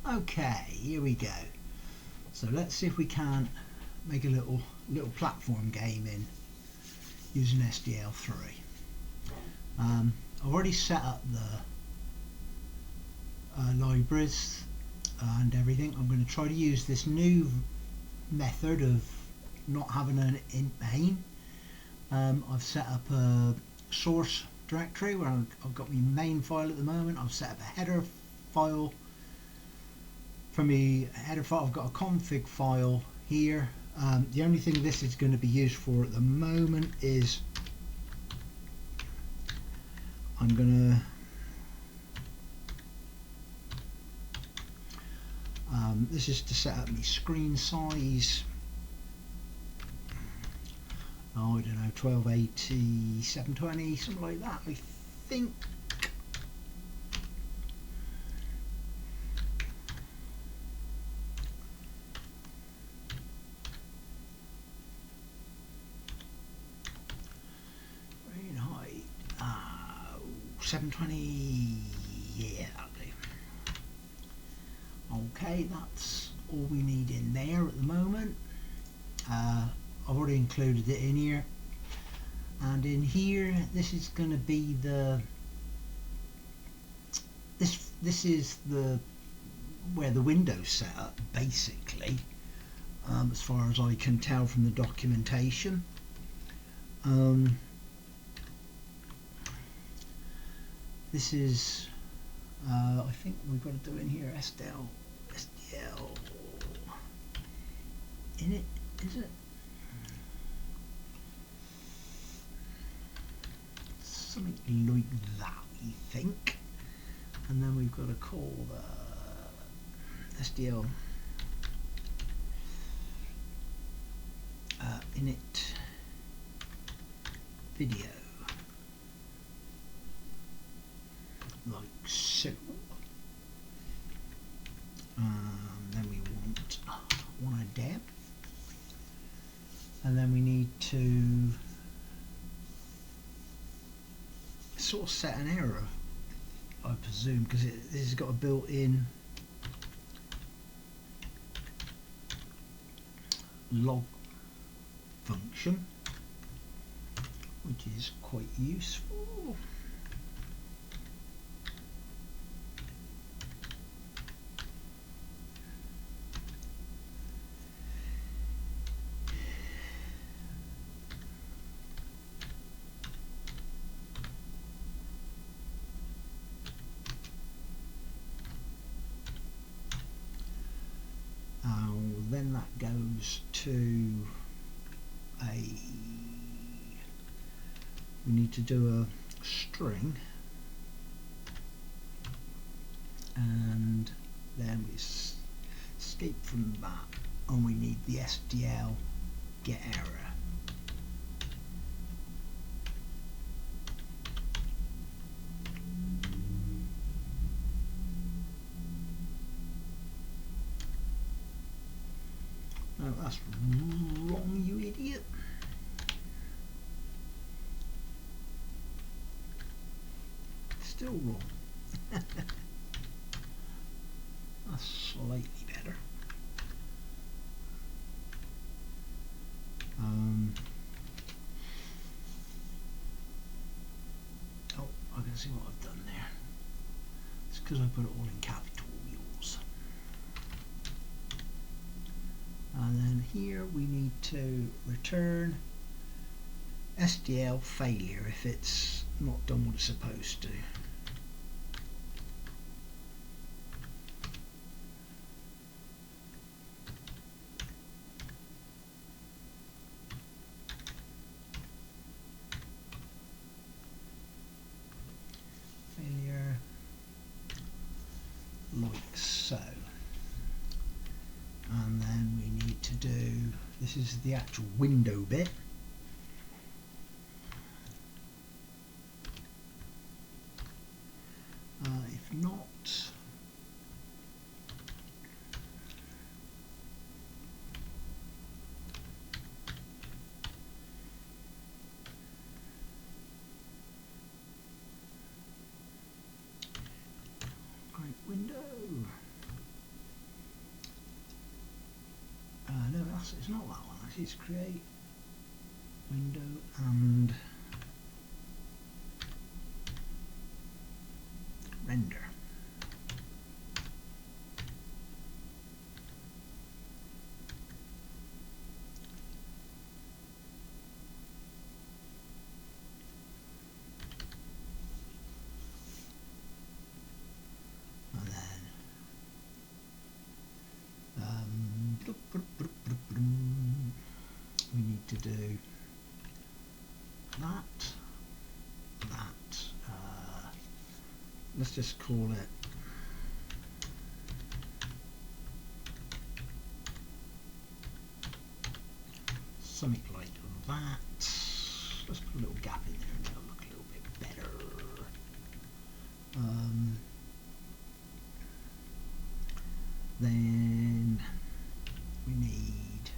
Okay, here we go. So let's see if we can make a little platform game in using SDL3. I've already set up the libraries and everything. I'm going to try to use this new method of not having an int main. I've set up a source directory where I've got my main file at the moment. I've set up a header file. For my header file, I've got a config file here. The only thing this is going to be used for at the moment is I'm going to this is to set up my screen size. Oh, I don't know, 1280, 720, something like that, I think. Screen height, 720, yeah, that'll do. Okay, that's all we need in there at the moment. I've already included it in here, and in here this is going to be the this is the where the window's set up basically, as far as I can tell from the documentation. This is I think we've got to do in here SDL in it, is it? Something like that, we think. And then we've got to call the SDL init video, like so. Then we want a deb, and then we need to sort of set an error, I presume, because this has got a built-in log function, which is quite useful. Then that goes to we need to do a string, and then we escape from that, and we need the SDL get error. No, that's wrong, you idiot. Still wrong. That's slightly better. Oh, I can see what I've done there. It's because I put it all in capital yours. And then here we need to return SDL failure if it's not done what it's supposed to. Failure like so. And then we need to do, this is the actual window bit. If not, great window. so it's not that one actually, it's create window and render. And then we need to do that. Let's just call it something like that. Let's put a little gap in there and it'll look a little bit better. Then we need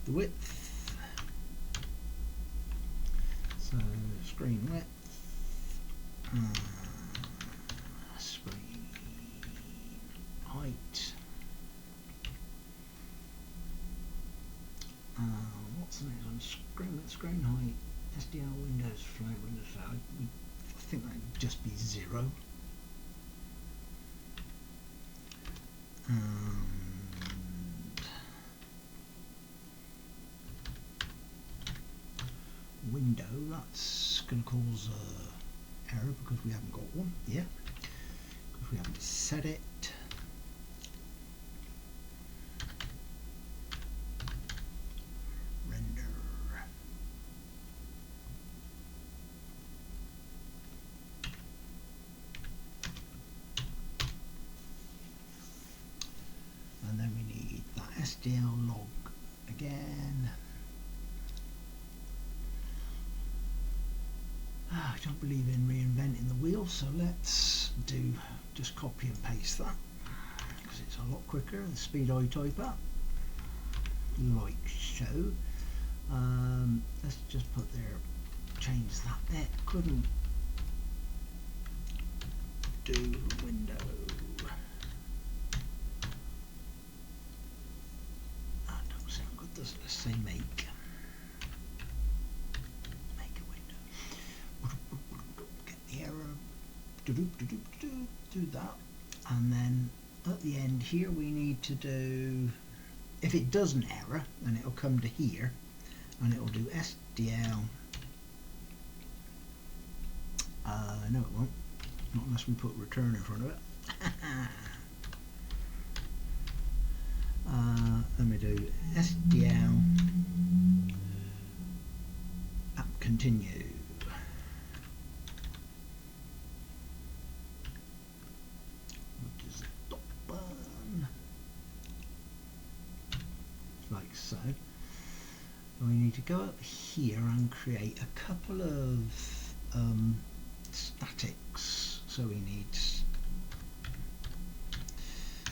the width. So screen width. Screen height. What's the next one? Screen width, screen height, SDL Windows flag, Windows flag. I think that would just be 0. Window, that's going to cause error because we haven't got one yet, because we haven't set it. Render. And then we need that SDL log again. I don't believe in reinventing the wheel, so let's do just copy and paste that because it's a lot quicker. The speed I type up, like so. Let's just put there, change that bit. Couldn't do window. That don't sound good, does it? Let's say make. Do that, and then at the end here we need to do, if it does an error then it'll come to here and it'll do SDL. No, it won't, not unless we put return in front of it. Let me do SDL app continue. Like so. And we need to go up here and create a couple of statics. So we need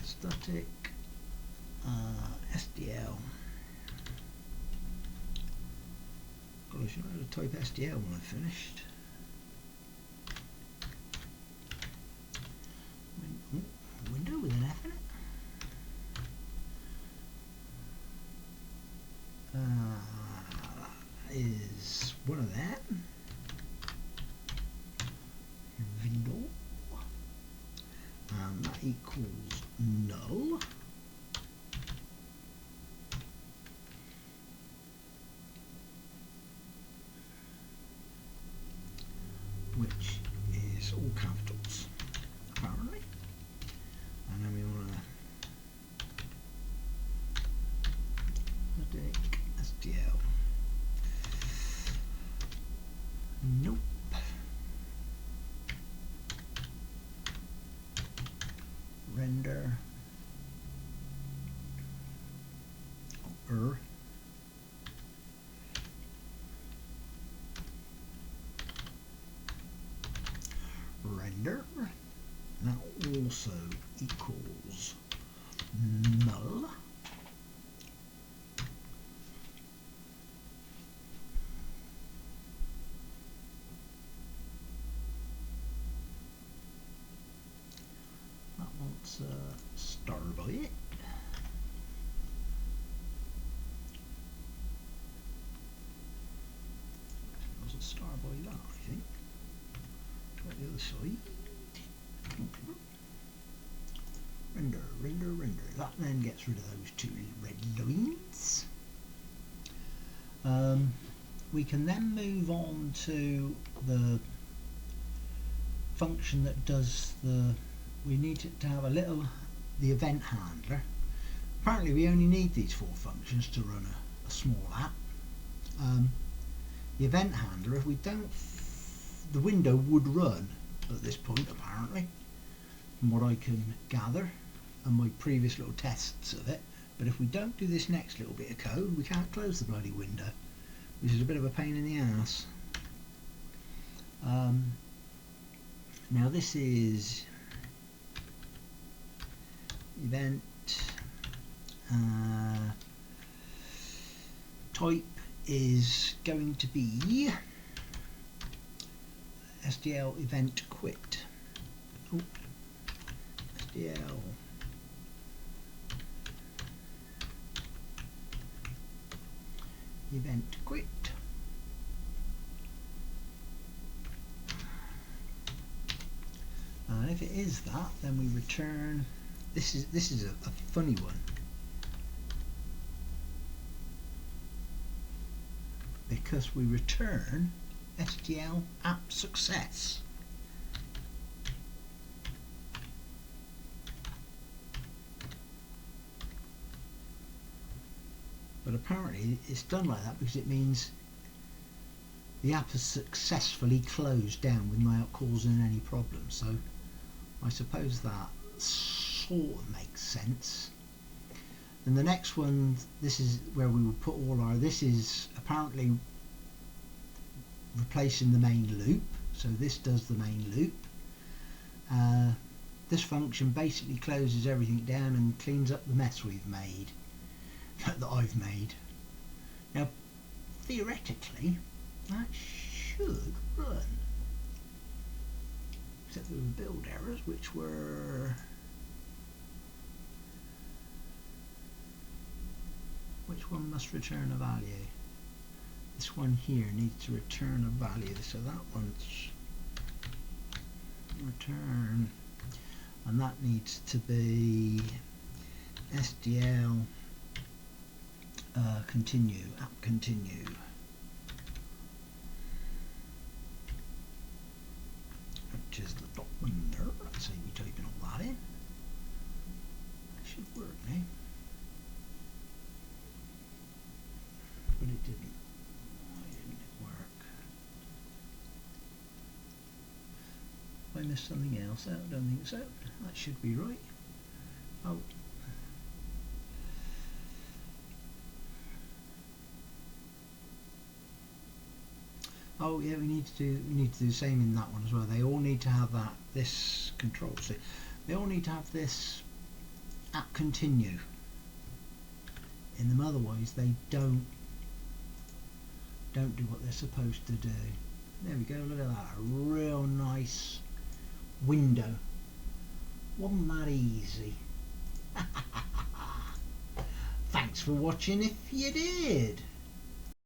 static SDL. God, I should know how to type SDL when I've finished. Window with an F in it. Is one of them. Window. And that equals null. Which is all capitals, apparently. And then we want to take SDL. Nope. Render. Render. That also equals null. That wants a star by it. side. Render, render, render. That then gets rid of those two red lines. We can then move on to the function that does we need it to have the event handler. Apparently we only need these 4 functions to run a small app. The event handler, if we don't, the window would run at this point apparently, from what I can gather and my previous little tests of it. But if we don't do this next little bit of code, we can't close the bloody window, which is a bit of a pain in the ass. Now this is event type is going to be SDL event quit. Oh, SDL event quit. And if it is that, then we return. This is a funny one, because we return SDL app success. But apparently it's done like that because it means the app has successfully closed down without causing any problems. So I suppose that sort of makes sense. And the next one, this is where we will put all our, this is apparently replacing the main loop. So this does the main loop. This function basically closes everything down and cleans up the mess we've made, that I've made. Now theoretically that should run, except there were build errors which were, which one must return a value? This one here needs to return a value, so that one's return, and that needs to be SDL continue, app continue. Which is the top one there. Let's see me typing all that in. That should work now. But it didn't. Why didn't it work? Have I missed something else out? I don't think so. That should be right. Oh. Oh yeah, we need to do the same in that one as well. They all need to have that, this control. So they all need to have this app continue in them, otherwise they don't do what they're supposed to do. There we go, look at that, a real nice window. Wasn't that easy? Thanks for watching if you did.